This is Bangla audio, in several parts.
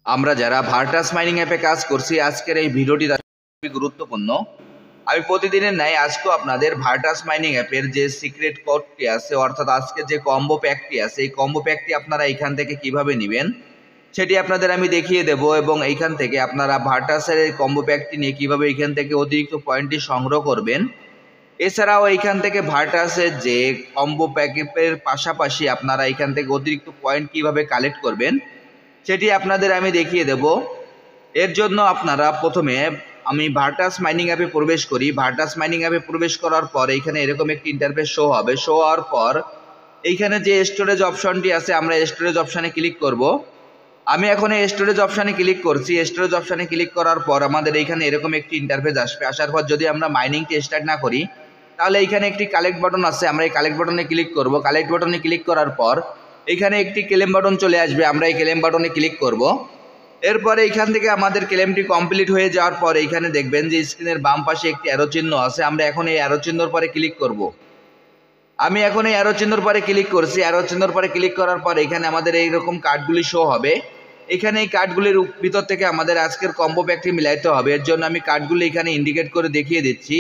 আমরা যারা ভার্টাস মাইনিং অ্যাপে কাজ করছি আজকের এই ভিডিওটি খুবই গুরুত্বপূর্ণ। আমি প্রতিদিনের ন্যায় আজকেও আপনাদের ভার্টাস মাইনিং অ্যাপের যে সিক্রেট কোডটি আছে অর্থাৎ আজকে যে কম্বো প্যাকটি আছে এই কম্বো প্যাকটি আপনারা এখান থেকে কিভাবে নেবেন সেটি আপনাদের আমি দেখিয়ে দেব এবং এইখান থেকে আপনারা ভার্টাসের এই কম্বো প্যাকটি নিয়ে কিভাবে এখান থেকে অতিরিক্ত পয়েন্টটি সংগ্রহ করবেন। এছাড়াও এইখান থেকে ভার্টাসের যে কম্বো প্যাকের পাশাপাশি আপনারা এখান থেকে অতিরিক্ত পয়েন্ট কিভাবে কালেক্ট করবেন সেটি আপনাদের আমি দেখিয়ে দেব। এর জন্য আপনারা প্রথমে আমি ভার্টাস মাইনিং অ্যাপে প্রবেশ করি। ভার্টাস মাইনিং অ্যাপে প্রবেশ করার পর এইখানে এরকম একটি ইন্টারফেস শো হবে। শো হওয়ার পর এইখানে যে স্টোরেজ অপশনটি আছে আমরা স্টোরেজ অপশানে ক্লিক করব। আমি এখন এই স্টোরেজ অপশানে ক্লিক করছি। স্টোরেজ অপশানে ক্লিক করার পর আমাদের এইখানে এরকম একটি ইন্টারফেস আসবে। আসার পর যদি আমরা মাইনিংটি স্টার্ট না করি তাহলে এইখানে একটি কালেক্ট বাটন আছে, আমরা এই কালেক্ট বাটনে ক্লিক করব। কালেক্ট বাটনে ক্লিক করার পর এইখানে একটি ক্লেম বাটন চলে আসবে, আমরা এই ক্লেম বাটনে ক্লিক করব। এরপরে এইখান থেকে আমাদের ক্লেমটি কমপ্লিট হয়ে যাওয়ার পর এইখানে দেখবেন যে স্ক্রিনের বাম পাশে একটি অ্যারো চিহ্ন আছে, আমরা এখন এই অ্যারো চিহ্নর পরে ক্লিক করব। আমি এখন এই অ্যারো চিহ্নর পরে ক্লিক করছি। অ্যারো চিহ্নর পরে ক্লিক করার পর এখানে আমাদের এইরকম কার্ডগুলি শো হবে। এখানে এই কার্ডগুলির ভিতর থেকে আমাদের আজকের কম্বো প্যাকটি মিলাইতে হবে। এর জন্য আমি কার্ডগুলি এখানে ইন্ডিকেট করে দেখিয়ে দিচ্ছি।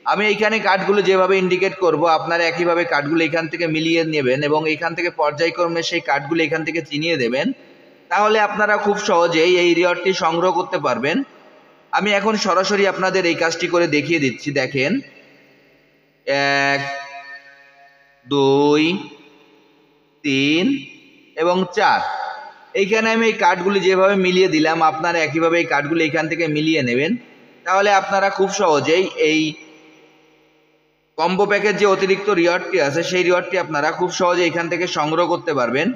আমি এইখানে কার্ডগুলো যেভাবে ইন্ডিকেট করব আপনারা একইভাবে কার্ডগুলো এখান থেকে মিলিয়ে নেবেন এবং এখান থেকে পর্যায়ক্রমে সেই কার্ডগুলো এখান থেকে চিনিয়ে দেবেন। তাহলে আপনারা খুব সহজেই এই রিওয়ার্ডটি সংগ্রহ করতে পারবেন। আমি এখন সরাসরি আপনাদের এই কাজটি করে দেখিয়ে দিচ্ছি। দেখেন 1 2 3 এবং 4 এইখানে আমি এই কার্ডগুলি যেভাবে মিলিয়ে দিলাম আপনারা একইভাবে এই কার্ডগুলি এখান থেকে মিলিয়ে নেবেন। তাহলে আপনারা খুব সহজেই এই কম্বো প্যাকের যে অতিরিক্ত রিওয়ার্ডটি আছে সেই রিওয়ার্ডটি আপনারা খুব সহজে এখান থেকে সংগ্রহ করতে পারবেন।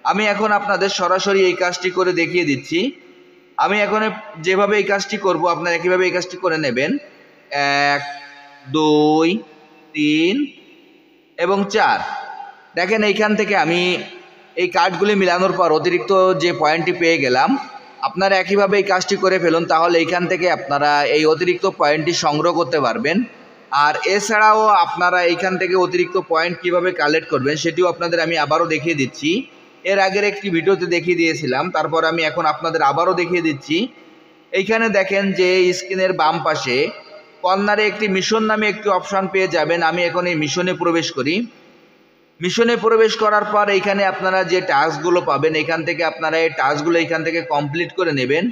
আমি এখন আপনাদের সরাসরি এই কাজটি করে দেখিয়ে দিচ্ছি। আমি এখন যেভাবে এই কাজটি করব আপনারা একইভাবে এই কাজটি করে নেবেন। 1 2 3 এবং 4 দেখেন এইখান থেকে আমি এই কার্ডগুলি মিলানোর পর অতিরিক্ত যে পয়েন্টটি পেয়ে গেলাম। আপনারা একইভাবে এই কাজটি করে ফেলুন, তাহলে এইখান থেকে আপনারা এই অতিরিক্ত পয়েন্টটি সংগ্রহ করতে পারবেন। আর এছাড়াও আপনারা এইখান থেকে অতিরিক্ত পয়েন্ট কিভাবে কালেক্ট করবেন সেটিও আপনাদের আমি আবারও দেখিয়ে দিচ্ছি। এর আগের একটি ভিডিওতে দেখিয়ে দিয়েছিলাম, তারপর আমি এখন আপনাদের আবারও দেখিয়ে দিচ্ছি। এইখানে দেখেন যে স্ক্রিনের বাম পাশে কর্নারে একটি মিশন নামে একটি অপশন পেয়ে যাবেন। আমি এখন এই মিশনে প্রবেশ করি। মিশনে প্রবেশ করার পর এইখানে আপনারা যে টাস্কগুলো পাবেন এখান থেকে আপনারা এই টাস্কগুলো এখান থেকে কমপ্লিট করে নেবেন।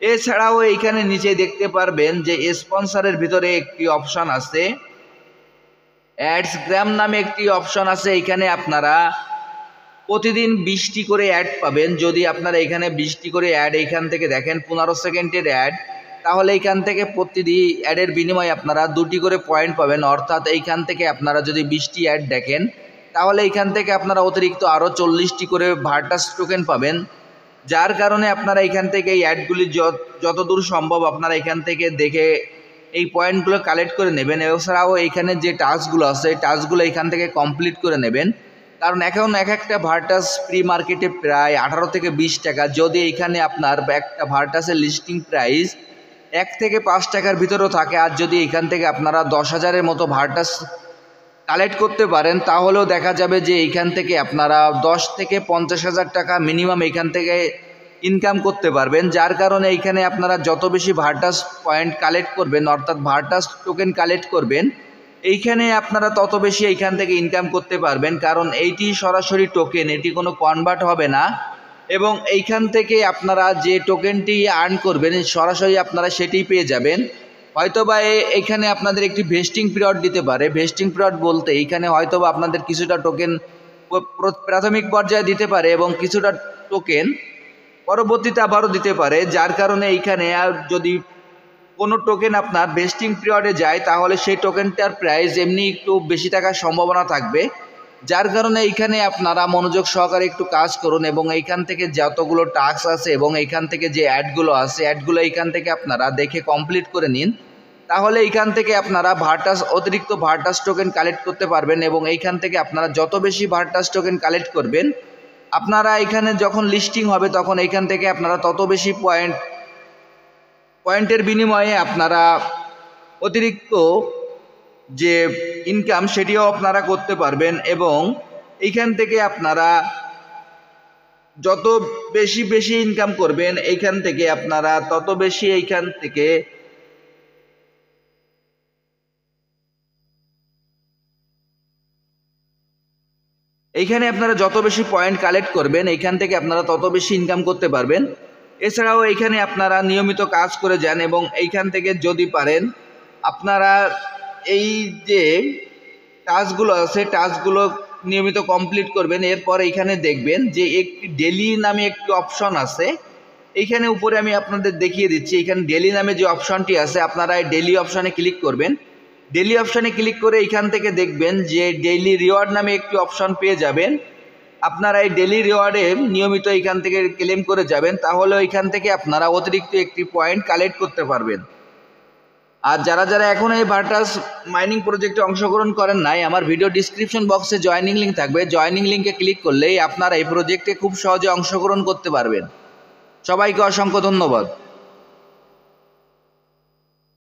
এছাড়াও এইখানে নিচে দেখতে পারবেন যে স্পন্সরের ভিতরে একটি অপশন আছে, অ্যাডস গ্রাম নামে একটি অপশন আছে। এইখানে আপনারা প্রতিদিন 20টি করে অ্যাড পাবেন। যদি আপনারা এখানে 20টি করে অ্যাড এইখান থেকে দেখেন 15 সেকেন্ডের অ্যাড, তাহলে এইখান থেকে প্রতিদিন অ্যাডের বিনিময়ে আপনারা 2টি করে পয়েন্ট পাবেন। অর্থাৎ এইখান থেকে আপনারা যদি 20টি অ্যাড দেখেন তাহলে এইখান থেকে আপনারা অতিরিক্ত আরও 40টি করে ভার্টাস টোকেন পাবেন। যার কারণে আপনারা এখান থেকে এই অ্যাডগুলি যতদূর সম্ভব আপনারা এখান থেকে দেখে এই পয়েন্টগুলো কালেক্ট করে নেবেন। এছাড়াও এইখানে যে টাস্কগুলো আছে এই টাস্কগুলো এখান থেকে কমপ্লিট করে নেবেন। কারণ এখন এক একটা ভার্টাস প্রি মার্কেটে প্রায় 18 থেকে 20 টাকা। যদি এইখানে আপনার একটা ভার্টাসের লিস্টিং প্রাইস 1 থেকে 5 টাকার ভিতরেও থাকে, আর যদি এখান থেকে আপনারা 10,000-এর মতো ভার্টাস কালেক্ট করতে পারেন তাহলেও দেখা যাবে যে এইখান থেকে আপনারা 10 থেকে 50,000 টাকা মিনিমাম এইখান থেকে ইনকাম করতে পারবেন। যার কারণে এইখানে আপনারা যত বেশি ভার্টাস পয়েন্ট কালেক্ট করবেন অর্থাৎ ভার্টাস টোকেন কালেক্ট করবেন এইখানে আপনারা তত বেশি এইখান থেকে ইনকাম করতে পারবেন। কারণ এইটি সরাসরি টোকেন, এটি কোনো কনভার্ট হবে না এবং এইখান থেকে আপনারা যে টোকেনটি আর্ন করবেন সরাসরি আপনারা সেটিই পেয়ে যাবেন। হয়তোবা এইখানে আপনাদের একটি ভেস্টিং পিরিয়ড দিতে পারে। ভেস্টিং পিরিয়ড বলতে এইখানে হয়তোবা আপনাদের কিছুটা টোকেন প্রাথমিক পর্যায়ে দিতে পারে এবং কিছুটা টোকেন পরবর্তীতে আবারও দিতে পারে। যার কারণে এইখানে যদি কোনো টোকেন আপনার ভেস্টিং পিরিয়ডে যায় তাহলে সেই টোকেনটার প্রাইস এমনি একটু বেশি থাকার সম্ভাবনা থাকবে। যার কারণে এইখানে আপনারা মনোযোগ সহকারে একটু কাজ করুন এবং এইখান থেকে যতগুলো টাস্ক আছে এবং এইখান থেকে যে অ্যাডগুলো আছে অ্যাডগুলো এইখান থেকে আপনারা দেখে কমপ্লিট করে নিন। তাহলে এইখান থেকে আপনারা অতিরিক্ত ভার্টাস টোকেন কালেক্ট করতে পারবেন এবং এইখান থেকে আপনারা যত বেশি ভার্টাস টোকেন কালেক্ট করবেন আপনারা এখানে যখন লিস্টিং হবে তখন এইখান থেকে আপনারা তত বেশি পয়েন্টের বিনিময়ে আপনারা অতিরিক্ত যে ইনকাম সেটিও আপনারা করতে পারবেন এবং এইখান থেকে আপনারা যত বেশি বেশি ইনকাম করবেন এইখান থেকে আপনারা তত বেশি এইখান থেকে এইখানে আপনারা যত বেশি পয়েন্ট কালেক্ট করবেন এইখান থেকে আপনারা তত বেশি ইনকাম করতে পারবেন। এছাড়াও এইখানে আপনারা নিয়মিত কাজ করে যান এবং এইখান থেকে যদি পারেন আপনারা এই যে টাস্কগুলো আছে টাস্কগুলো নিয়মিত কমপ্লিট করবেন। এরপর এইখানে দেখবেন যে একটি ডেলি নামে একটি অপশন আছে, এইখানে উপরে আমি আপনাদের দেখিয়ে দিচ্ছি। এইখানে ডেলি নামে যে অপশনটি আছে আপনারা এই ডেলি অপশনে ক্লিক করবেন। ডেলি অপশনে ক্লিক করে এইখান থেকে দেখবেন যে ডেইলি রিওয়ার্ড নামে একটি অপশন পেয়ে যাবেন। আপনারা এই ডেলি রিওয়ার্ডে নিয়মিত এইখান থেকে ক্লেম করে যাবেন, তাহলে ওইখান থেকে আপনারা অতিরিক্ত একটি পয়েন্ট কালেক্ট করতে পারবেন। আর যারা যারা এখন এই ভার্টাস মাইনিং প্রজেক্টে অংশগ্রহণ করেন নাই, আমার ভিডিও ডিসক্রিপশন বক্সে জয়েনিং লিঙ্ক থাকবে, জয়েনিং লিঙ্কে ক্লিক করলেই আপনারা এই প্রজেক্টে খুব সহজে অংশগ্রহণ করতে পারবেন। সবাইকে অসংখ্য ধন্যবাদ।